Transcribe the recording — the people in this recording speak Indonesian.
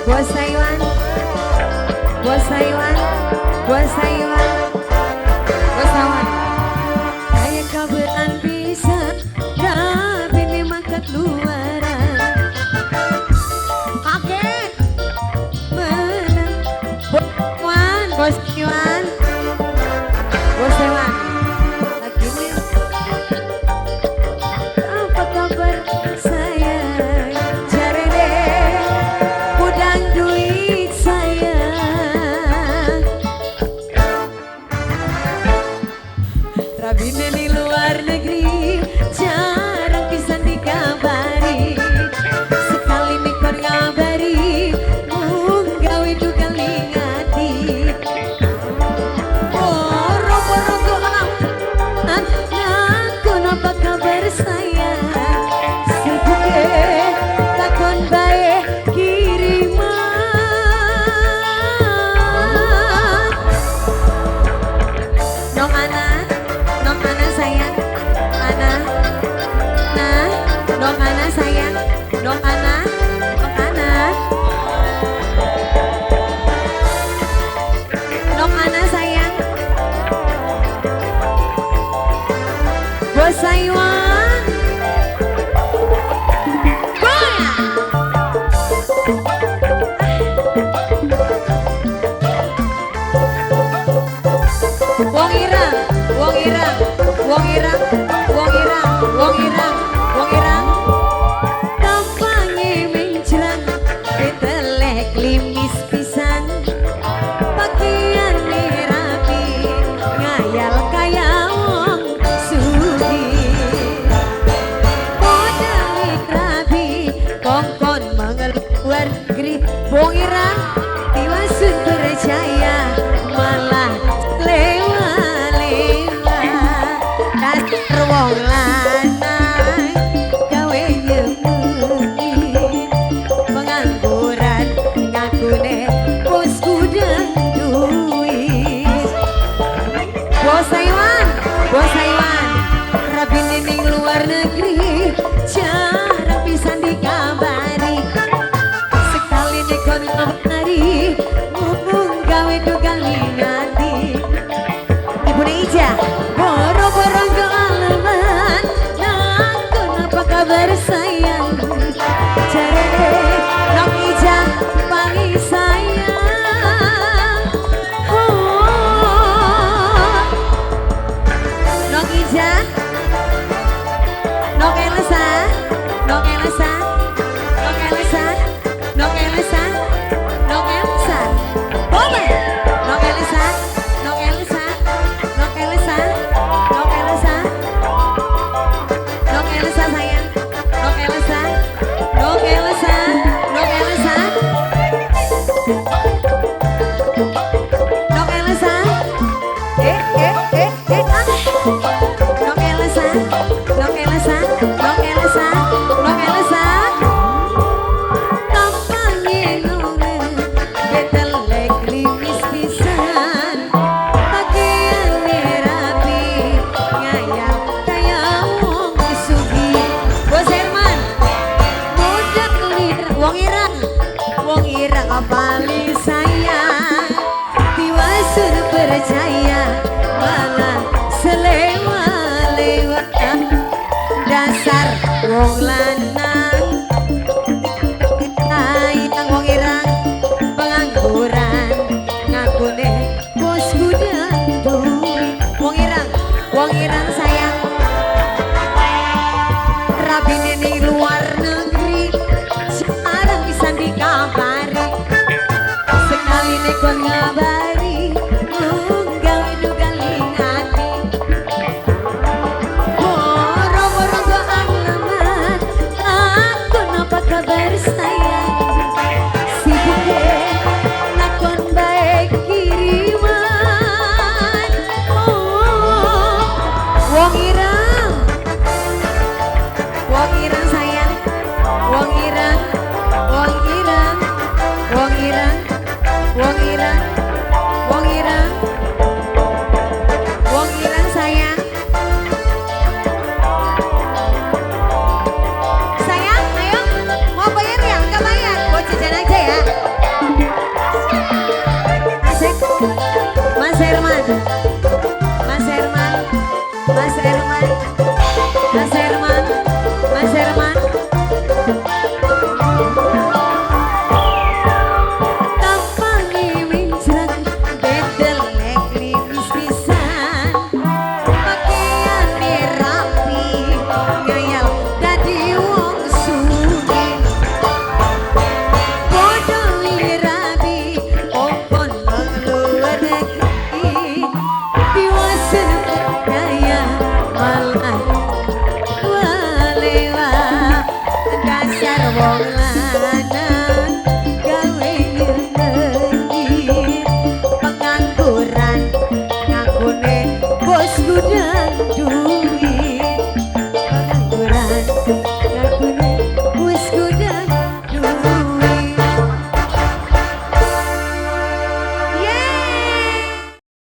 Bos Taiwan, Bos Taiwan, Bos Taiwan, Bos Taiwan. Kayak kaberan bisa, tapi ini makat luaran. Oke, menang. Bos Taiwan, Bos Taiwan, Bos Taiwan. Lagi nih. Apa kabar sayang? Cari deh, udang duit sayang. Rabine di luar negeri, jarang bisa dikabari. Sekali mikor ngabari, munggawi duga lingati. Boro-boro doang, nakon apa kabar sayang? Sebuke takon bae kiriman. Nong ana sayang, ana, nah, nong ana sayang, nong ana, nong ana, nong ana sayang. Bos Taiwan, wong irang, wong irang, wong irang, wong irang, wong irang, wong irang. Kampange mencerang, ditelek limis pisan. Pakaiane rapi, ngayal kaya wong sugih. Modal rapi, kongkon mengeluar negeri. Wong irang, diwasun percaya, malah lewa-lewa. Dasar wong lanang, gawe nyemunyi. Pengangguran, ngakune bos gudang duit. Bos Taiwan, Bos Taiwan, rabine ning luar negeri, jarang pisan dikabari. Sekali nekon ngabari, ngomong gawe duga lingati. Ibu Neija, boro-boro kealaman, nakon apa kabar sayang? Jarene Nong Ija pangi sayang. Oh, Nong Ija, Nong Elsa, Nong Elsa, Nong Elsa, Nong Elsa, Nong Elsa. Bome, Nong Elsa, Nong Elsa, Nong Elsa, Nong Elsa, Nong Elsa sayang, Nong Elsa, Nong Elsa, Nong Elsa, Nong Elsa. Nong Elsa, Nong Elsa, Nong Elsa, Nong Elsa. Kampange nongen, betelek limis pisan. Pakaiane rapi, ngayal kaya wong sugih. Bos Herman, budak lider, wong irang, wong irang apali sayang. Diwasun percaya, malah selewa-lewa. Dasar wong lanang, sayang wong irang, pengangguran, ngakune bos gudang duit. Wong irang sayang, rabine ning luar negeri, jarang bisa dikabari. Sekali nekon ngabari, munggawe duga lingati. Boro-boro doang lamat, akun apa kabar sayang?